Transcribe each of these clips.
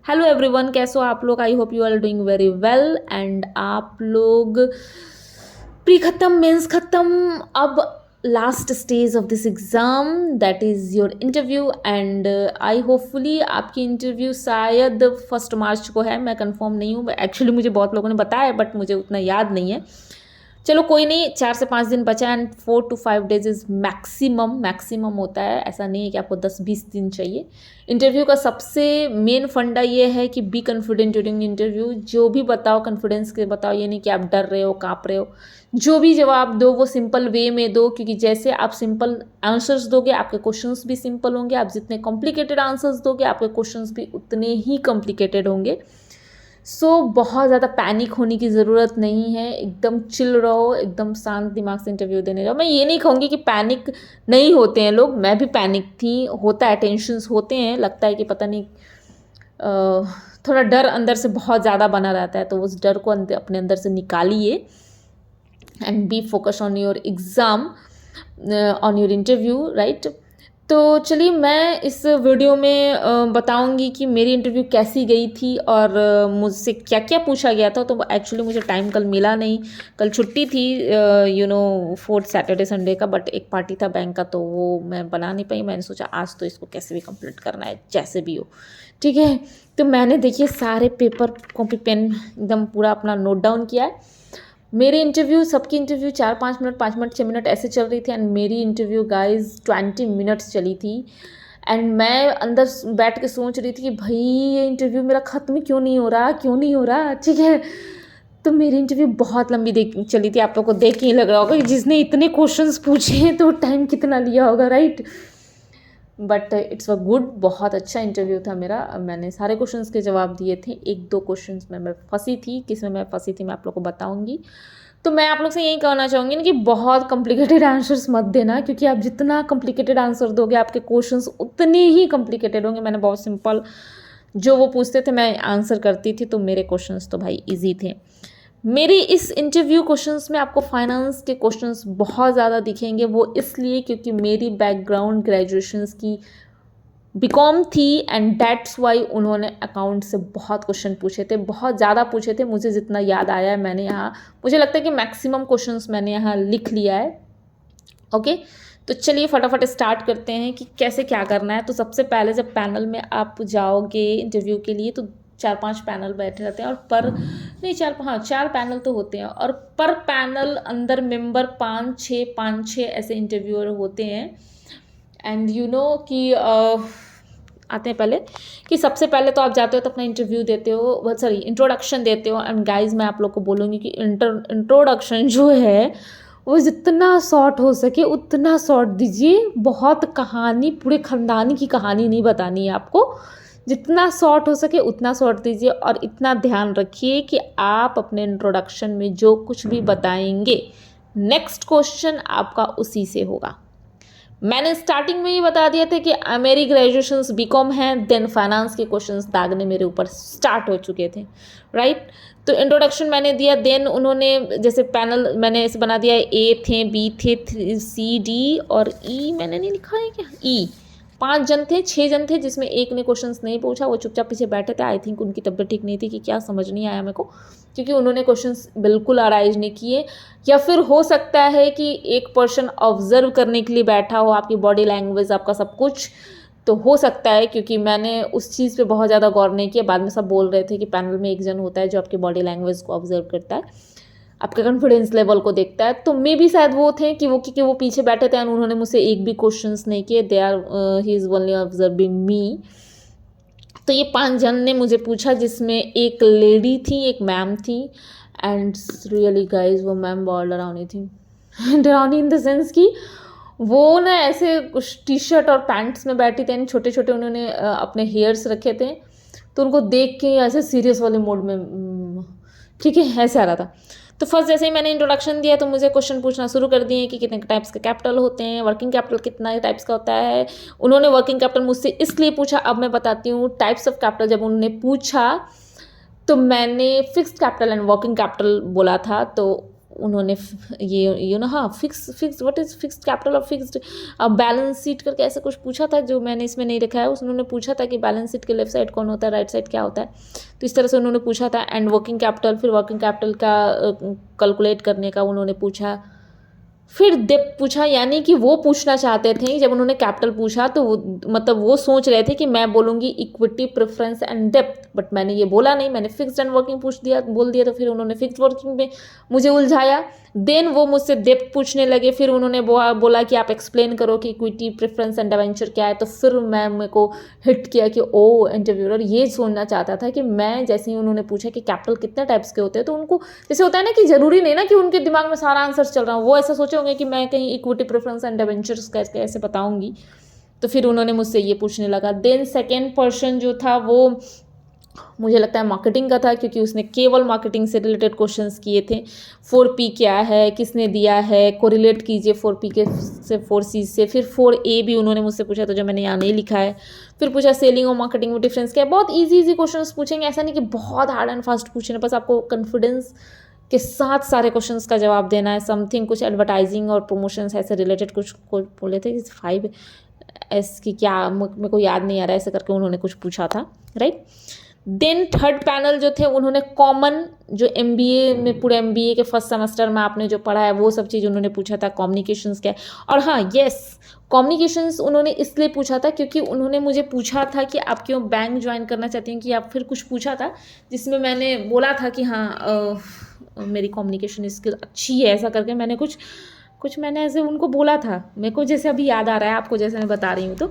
Hello everyone, कैसे हो आप लोग? I hope you are doing very well. And आप लोग प्री खत्म, मेंस खत्म, अब last stage of this exam that is your interview. And I hopefully आपकी इंटरव्यू शायद 1 मार्च को है। मैं कंफर्म नहीं हूँ, एक्चुअली मुझे बहुत लोगों ने बताया बट मुझे उतना याद नहीं है। चलो कोई नहीं, 4 से 5 दिन बचा and 4 to 5 days is maximum होता है। ऐसा नहीं है कि आपको 10-20 दिन चाहिए। इंटरव्यू का सबसे मेन फंडा ये है कि बी कॉन्फिडेंट ड्यूरिंग इंटरव्यू। जो भी बताओ कॉन्फिडेंस के बताओ, ये नहीं कि आप डर रहे हो, काँप रहे हो। जो भी जवाब दो वो सिंपल वे में दो, क्योंकि जैसे आप सिंपल आंसर्स दोगे आपके क्वेश्चंस भी सिंपल होंगे। आप जितने कॉम्प्लिकेटेड आंसर्स दोगे आपके क्वेश्चंस भी उतने ही कॉम्प्लिकेटेड होंगे। बहुत ज़्यादा पैनिक होने की ज़रूरत नहीं है। एकदम चिल रहो, एकदम शांत दिमाग से इंटरव्यू देने जाओ। मैं ये नहीं कहूँगी कि पैनिक नहीं होते हैं लोग, मैं भी पैनिक थी, होता है, टेंशन्स होते हैं, लगता है कि पता नहीं थोड़ा डर अंदर से बहुत ज़्यादा बना रहता है। तो उस डर को अपने अंदर से निकालिए and B focus on your exam, on your interview, right. तो चलिए मैं इस वीडियो में बताऊंगी कि मेरी इंटरव्यू कैसी गई थी और मुझसे क्या क्या पूछा गया था। तो एक्चुअली मुझे टाइम कल मिला नहीं, कल छुट्टी थी, 4th सैटरडे संडे का, बट एक पार्टी था बैंक का तो वो मैं बना नहीं पाई। मैंने सोचा आज तो इसको कैसे भी कंप्लीट करना है, जैसे भी हो, ठीक है। तो मैंने देखिए सारे पेपर, कॉपी, पेन एकदम पूरा अपना नोट डाउन किया है। मेरी इंटरव्यू, सबकी इंटरव्यू 4-5 मिनट, 5 मिनट, 6 मिनट ऐसे चल रही थी। एंड मेरी इंटरव्यू गाइज 20 मिनट्स चली थी। एंड मैं अंदर बैठ के सोच रही थी कि भाई ये इंटरव्यू मेरा ख़त्म क्यों नहीं हो रहा, क्यों नहीं हो रहा, ठीक है। तो मेरी इंटरव्यू बहुत लंबी चली थी। आप लोग को देख के ही लग रहा होगा कि जिसने इतने क्वेश्चंस पूछे हैं तो टाइम कितना लिया होगा, right. But it's a good, बहुत अच्छा इंटरव्यू था मेरा। मैंने सारे क्वेश्चंस के जवाब दिए थे। 1-2 क्वेश्चंस में मैं फंसी थी, किस में मैं फंसी थी मैं आप लोग को बताऊंगी। तो मैं आप लोग से यही कहना चाहूँगी ना कि बहुत कॉम्प्लिकेटेड आंसर्स मत देना, क्योंकि आप जितना कॉम्प्लिकेटेड आंसर दोगे आपके क्वेश्चंस उतने ही कॉम्प्लिकेटेड होंगे। मैंने बहुत सिंपल, जो वो पूछते थे मैं आंसर करती थी, तो मेरे क्वेश्चंस तो भाई ईजी थे। मेरी इस इंटरव्यू क्वेश्चंस में आपको फाइनेंस के क्वेश्चंस बहुत ज़्यादा दिखेंगे। वो इसलिए क्योंकि मेरी बैकग्राउंड ग्रेजुएशंस की बीकॉम थी एंड दैट्स वाई उन्होंने अकाउंट से बहुत क्वेश्चन पूछे थे, बहुत ज़्यादा पूछे थे। मुझे जितना याद आया है मैंने यहाँ, मुझे लगता है कि मैक्सिमम क्वेश्चंस मैंने यहाँ लिख लिया है। ओके, तो चलिए फटाफट स्टार्ट करते हैं कि कैसे क्या करना है। तो सबसे पहले जब पैनल में आप जाओगे इंटरव्यू के लिए तो 4-5 पैनल बैठे रहते हैं और नहीं 4 पैनल तो होते हैं और पर पैनल अंदर मेंबर 5-6 ऐसे इंटरव्यूअर होते हैं। एंड कि आते हैं पहले कि सबसे पहले तो आप जाते हो तो अपना इंटरव्यू देते हो, सॉरी इंट्रोडक्शन देते हो। एंड गाइज मैं आप लोग को बोलूँगी कि इंट्रोडक्शन जो है वो जितना शॉर्ट हो सके उतना शॉर्ट दीजिए। बहुत कहानी, पूरे ख़ानदानी की कहानी नहीं बतानी है आपको। जितना शॉर्ट हो सके उतना शॉर्ट दीजिए और इतना ध्यान रखिए कि आप अपने इंट्रोडक्शन में जो कुछ भी बताएंगे नेक्स्ट क्वेश्चन आपका उसी से होगा। मैंने स्टार्टिंग में ही बता दिया था कि मेरी ग्रेजुएशंस बीकॉम है, देन फाइनेंस के क्वेश्चंस दागने मेरे ऊपर स्टार्ट हो चुके थे, राइट। तो इंट्रोडक्शन मैंने दिया, देन उन्होंने जैसे पैनल मैंने ऐसे बना दिया, ए थे, बी थे, सी, डी और ई मैंने नहीं लिखा है क्या, ई। 5 जन थे, 6 जन थे, जिसमें एक ने क्वेश्चंस नहीं पूछा, वो चुपचाप पीछे बैठे थे। आई थिंक उनकी तबीयत ठीक नहीं थी कि क्या, समझ नहीं आया मेरे को, क्योंकि उन्होंने क्वेश्चंस बिल्कुल अराइज नहीं किए। या फिर हो सकता है कि एक पर्सन ऑब्जर्व करने के लिए बैठा हो, आपकी बॉडी लैंग्वेज, आपका सब कुछ, तो हो सकता है, क्योंकि मैंने उस चीज़ पे बहुत ज़्यादा गौर नहीं किया। बाद में सब बोल रहे थे कि पैनल में एक जन होता है जो आपकी बॉडी लैंग्वेज को ऑब्जर्व करता है, आपके कॉन्फिडेंस लेवल को देखता है। तो मे भी शायद वो थे कि वो पीछे बैठे थे और उन्होंने मुझसे एक भी क्वेश्चंस नहीं किए। ही इज़ ओनली ऑब्जर्विंग मी। तो ये 5 जन ने मुझे पूछा, जिसमें एक लेडी थी, एक मैम थी। एंड रियली गाइज वो मैम बहुत डरावनी थी। डरावनी इन द सेंस कि वो ना ऐसे कुछ टी शर्ट और पैंट्स में बैठी थी, छोटे छोटे उन्होंने अपने हेयर्स रखे थे, तो उनको देख के ऐसे सीरियस वाले मोड में, ठीक है, ऐसे आ रहा था। तो फर्स्ट जैसे ही मैंने इंट्रोडक्शन दिया तो मुझे क्वेश्चन पूछना शुरू कर दिए कि कितने टाइप्स के कैपिटल होते हैं, वर्किंग कैपिटल कितना टाइप्स का होता है। उन्होंने वर्किंग कैपिटल मुझसे इसलिए पूछा, अब मैं बताती हूँ टाइप्स ऑफ कैपिटल। जब उन्होंने पूछा तो मैंने fixed capital and working capital बोला था। तो उन्होंने ये ना, हाँ, fix what is fixed capital और फिक्स्ड बैलेंस शीट करके ऐसा कुछ पूछा था, जो मैंने इसमें नहीं रखा है। उन्होंने पूछा था कि बैलेंस शीट के लेफ्ट साइड कौन होता है, राइट साइड क्या होता है, तो इस तरह से उन्होंने पूछा था। एंड वर्किंग कैपिटल, फिर वर्किंग कैपिटल का कैलकुलेट करने का उन्होंने पूछा। फिर डेप्थ पूछा, यानी कि वो पूछना चाहते थे, जब उन्होंने कैपिटल पूछा तो मतलब वो सोच रहे थे कि मैं बोलूँगी equity, preference and depth, but मैंने ये बोला नहीं, मैंने फिक्स्ड एंड वर्किंग बोल दिया। तो फिर उन्होंने फिक्स्ड वर्किंग में मुझे उलझाया। देन वो मुझसे डेप्थ पूछने लगे, फिर उन्होंने बोला कि आप एक्सप्लेन करो कि इक्विटी, प्रेफरेंस एंड डिवेंचर क्या है। तो फिर मेरे को हिट किया कि ओ, इंटरव्यूअर ये सोचना चाहता था कि मैं, जैसे ही उन्होंने पूछा कि कैपिटल कितने टाइप्स के होते हैं, तो उनको जैसे होता है ना कि जरूरी नहीं ना कि उनके दिमाग में सारा आंसर चल रहा हो, वो ऐसा सोचे होंगे कि मैं कहीं इक्विटी, प्रेफरेंस एंड डिवेंचर्स कैसे बताऊंगी। तो फिर उन्होंने मुझसे ये पूछने लगा। देन सेकेंड पर्सन जो था वो मुझे लगता है मार्केटिंग का था, क्योंकि उसने केवल मार्केटिंग से रिलेटेड क्वेश्चंस किए थे। 4P क्या है, किसने दिया है, कोरिलेट कीजिए 4P के से 4C से। फिर 4A भी उन्होंने मुझसे पूछा था, जो मैंने यहाँ नहीं लिखा है। फिर पूछा सेलिंग और मार्केटिंग में डिफरेंस क्या है। बहुत ईजी क्वेश्चन पूछेंगे, ऐसा नहीं कि बहुत हार्ड एंड फास्ट पूछे, बस आपको कॉन्फिडेंस के साथ सारे क्वेश्चंस का जवाब देना है। समथिंग कुछ एडवर्टाइजिंग और प्रमोशंस ऐसे रिलेटेड कुछ बोले थे, 5S की क्या, मेरे को याद नहीं आ रहा है, ऐसे करके उन्होंने कुछ पूछा था, राइट। देन थर्ड पैनल जो थे, उन्होंने कॉमन जो MBA में, पूरे MBA के फर्स्ट सेमेस्टर में आपने जो पढ़ा है वो सब चीज़ उन्होंने पूछा था। कम्युनिकेशंस क्या है, और हाँ, यस, कम्युनिकेशंस उन्होंने इसलिए पूछा था क्योंकि उन्होंने मुझे पूछा था कि आप क्यों बैंक ज्वाइन करना चाहती हैं, कि आप, फिर कुछ पूछा था जिसमें मैंने बोला था कि हाँ मेरी कम्युनिकेशन स्किल अच्छी है, ऐसा करके मैंने कुछ मैंने ऐसे उनको बोला था, मेरे को जैसे अभी याद आ रहा है आपको, जैसे मैं बता रही हूँ।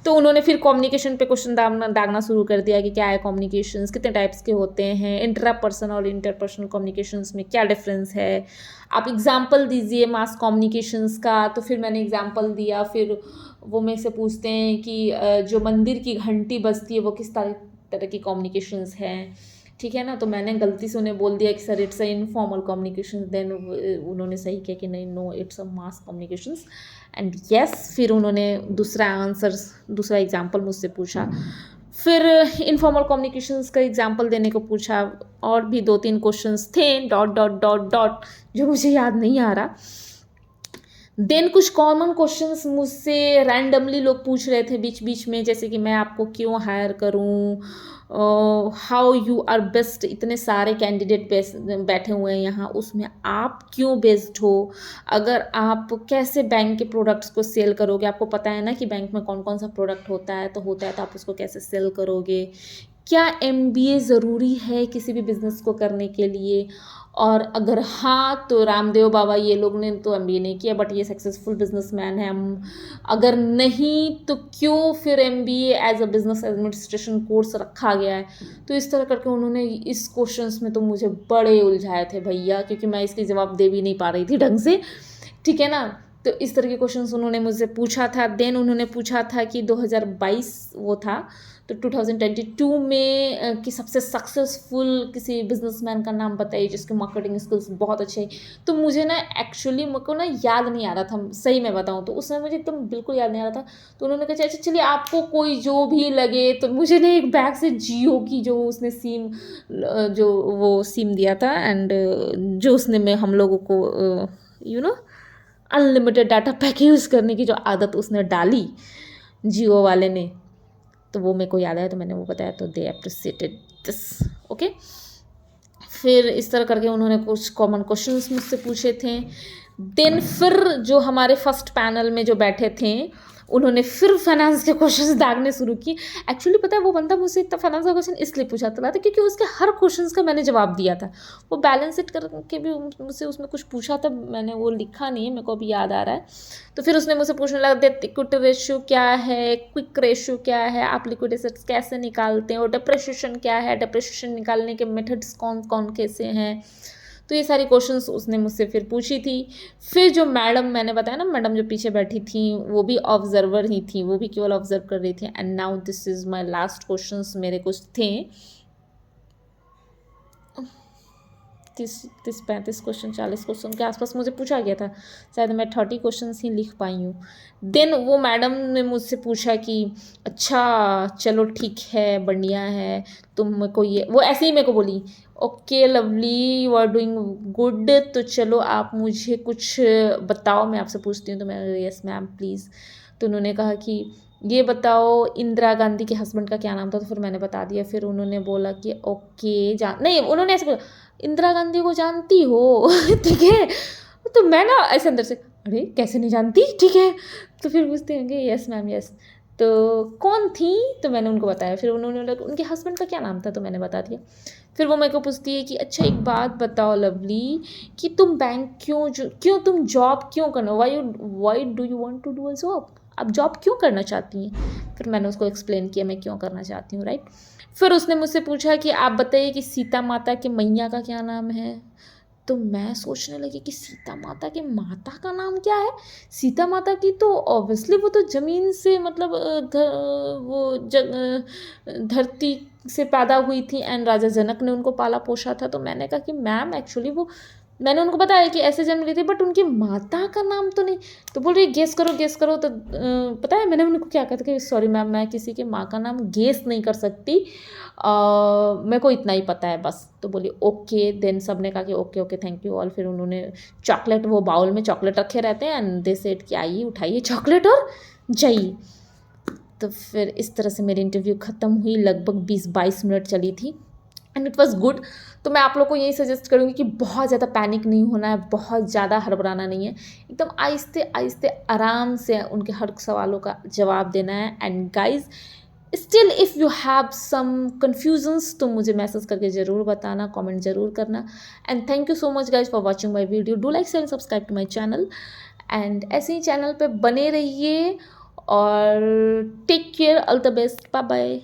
तो उन्होंने फिर कम्युनिकेशन पे क्वेश्चन दागना शुरू कर दिया कि क्या है कम्युनिकेशंस, कितने टाइप्स के होते हैं, इंट्रापर्सनल और इंटरपर्सनल कम्युनिकेशंस में क्या डिफरेंस है, आप एग्जांपल दीजिए मास कम्युनिकेशंस का। तो फिर मैंने एग्जांपल दिया। फिर वो मेरे से पूछते हैं कि जो मंदिर की घंटी बजती है वो किस तरह की कम्युनिकेशंस हैं, ठीक है ना। तो मैंने गलती से उन्हें बोल दिया कि sir it's a informal communication. Then उन्होंने सही किया कि नहीं, no, it's a mass communications and yes. फिर उन्होंने दूसरा एग्जाम्पल मुझसे पूछा। फिर इनफॉर्मल कम्युनिकेशंस का एग्जाम्पल देने को पूछा, और भी 2-3 क्वेश्चंस थे, डॉट डॉट डॉट डॉट, जो मुझे याद नहीं आ रहा। देन कुछ कॉमन क्वेश्चंस मुझसे रैंडमली लोग पूछ रहे थे बीच बीच में, जैसे कि मैं आपको क्यों हायर करूं, हाउ यू आर बेस्ट, इतने सारे कैंडिडेट बैठे हुए हैं यहाँ, उसमें आप क्यों बेस्ट हो, अगर आप कैसे बैंक के प्रोडक्ट्स को सेल करोगे, आपको पता है ना कि बैंक में कौन कौन सा प्रोडक्ट होता है, तो आप उसको कैसे सेल करोगे, क्या MBA ज़रूरी है किसी भी बिज़नेस को करने के लिए, और अगर हाँ तो रामदेव बाबा ये लोग ने तो MBA नहीं किया, बट ये सक्सेसफुल बिजनेसमैन है। हम अगर नहीं तो क्यों फिर MBA as a business administration course रखा गया है। तो इस तरह करके उन्होंने इस क्वेश्चंस में तो मुझे बड़े उलझाए थे भैया, क्योंकि मैं इसके जवाब दे भी नहीं पा रही थी ढंग से, ठीक है ना। तो इस तरह के क्वेश्चंस उन्होंने मुझसे पूछा था। देन उन्होंने पूछा था कि 2022 वो था, तो 2022 में कि सबसे सक्सेसफुल किसी बिजनेसमैन का नाम बताइए जिसके मार्केटिंग स्किल्स बहुत अच्छे हैं। तो मुझे ना एक्चुअली मेरे को ना याद नहीं आ रहा था, सही मैं बताऊँ तो उस समय मुझे एकदम बिल्कुल याद नहीं आ रहा था। तो उन्होंने कहा अच्छा चलिए आपको कोई जो भी लगे। तो मुझे ना एक बैग से जियो की जो उसने सिम, जो वो सिम दिया था, एंड जो उसने में हम लोगों को अनलिमिटेड डाटा पैक यूज़ करने की जो आदत उसने डाली जियो वाले ने, तो वो मेरे को याद आया, तो मैंने वो बताया, तो दे अप्रिशिएटेड दिस, ओके। फिर इस तरह करके उन्होंने कुछ कॉमन क्वेश्चंस मुझसे पूछे थे। देन फिर जो हमारे फर्स्ट पैनल में जो बैठे थे, उन्होंने फिर फाइनेंस के क्वेश्चंस दागने शुरू किए। एक्चुअली पता है वो बंदा मुझसे इतना फाइनेंस का क्वेश्चन इसलिए पूछा था क्योंकि उसके हर क्वेश्चंस का मैंने जवाब दिया था। वो बैलेंस शीट करके भी मुझसे उसमें कुछ पूछा था, मैंने वो लिखा नहीं है, मेरे को अभी याद आ रहा है। तो फिर उसने मुझसे पूछने लगा डेट इक्विटी रेशियो क्या है, क्विक रेशियो क्या है, आप लिक्विड एसेट्स कैसे निकालते हैं, और डिप्रिसिएशन क्या है, डिप्रिसिएशन निकालने के मेथड्स कौन कौन कैसे हैं। तो ये सारी क्वेश्चंस उसने मुझसे फिर पूछी थी। फिर जो मैडम, मैंने बताया ना मैडम जो पीछे बैठी थी वो भी ऑब्जर्वर ही थी, वो भी केवल ऑब्जर्व कर रही थी। And now this is my last questions मेरे कुछ थे। 35 क्वेश्चन 40 क्वेश्चन के आसपास मुझे पूछा गया था, शायद मैं 30 क्वेश्चन ही लिख पाई हूँ। देन वो मैडम ने मुझसे पूछा कि अच्छा चलो ठीक है, बढ़िया है, तुम मेरे को ये, वो ऐसे ही मेरे को बोली, okay lovely you are doing good, तो चलो आप मुझे कुछ बताओ, मैं आपसे पूछती हूँ। तो मैं यस मैम प्लीज़। तो उन्होंने कहा कि ये बताओ इंदिरा गांधी के हस्बैंड का क्या नाम था। तो फिर मैंने बता दिया। फिर उन्होंने बोला कि ओके नहीं, उन्होंने ऐसे बोला इंदिरा गांधी को जानती हो ठीक है। तो मैं ना ऐसे अंदर से अरे कैसे नहीं जानती, ठीक है। तो फिर पूछते हैं कि यस मैम यस, तो कौन थी। तो मैंने उनको बताया। फिर उन्होंने बोला उनके हस्बैंड का क्या नाम था। तो मैंने बता दिया। फिर वो मेरे को पूछती है कि अच्छा एक बात बताओ लवली, कि तुम बैंक क्यों तुम जॉब क्यों करना, why do you want to do a job, आप जॉब क्यों करना चाहती हैं। फिर मैंने उसको एक्सप्लेन किया मैं क्यों करना चाहती हूँ, राइट। फिर उसने मुझसे पूछा कि आप बताइए कि सीता माता के मैया का क्या नाम है। तो मैं सोचने लगी कि सीता माता के माता का नाम क्या है। सीता माता की तो ऑब्वियसली वो तो ज़मीन से मतलब धरती से पैदा हुई थी एंड राजा जनक ने उनको पाला पोषा था। तो मैंने कहा कि मैम एक्चुअली वो, मैंने उनको बताया कि ऐसे जन्म ली थी बट उनकी माता का नाम तो नहीं। तो बोल रही गेस करो। तो पता है मैंने उनको क्या कहा था कि सॉरी मैम मैं किसी की माँ का नाम गेस नहीं कर सकती, मेरे को इतना ही पता है बस। तो बोली ओके। देन सब ने कहा कि ओके थैंक यू ऑल। फिर उन्होंने चॉकलेट, वो बाउल में चॉकलेट रखे रहते हैं एंड दे सेड कि आइए उठाइए चॉकलेट और जाइए। तो फिर इस तरह से मेरी इंटरव्यू ख़त्म हुई। लगभग 20-22 मिनट चली थी एंड इट वॉज़ गुड। तो मैं आप लोग को यही सजेस्ट करूँगी कि बहुत ज़्यादा पैनिक नहीं होना है, बहुत ज़्यादा हड़बड़ाना नहीं है, एकदम आहिस्ते आहिस्ते आराम से उनके हर सवालों का जवाब देना है। And guys still if you have some confusions तो मुझे मैसेज करके ज़रूर बताना, कमेंट ज़रूर करना। And thank you so much guys for watching my video. Do like share and subscribe to my channel and ऐसे ही चैनल पे बने रहिए और take care, all the best, bye bye.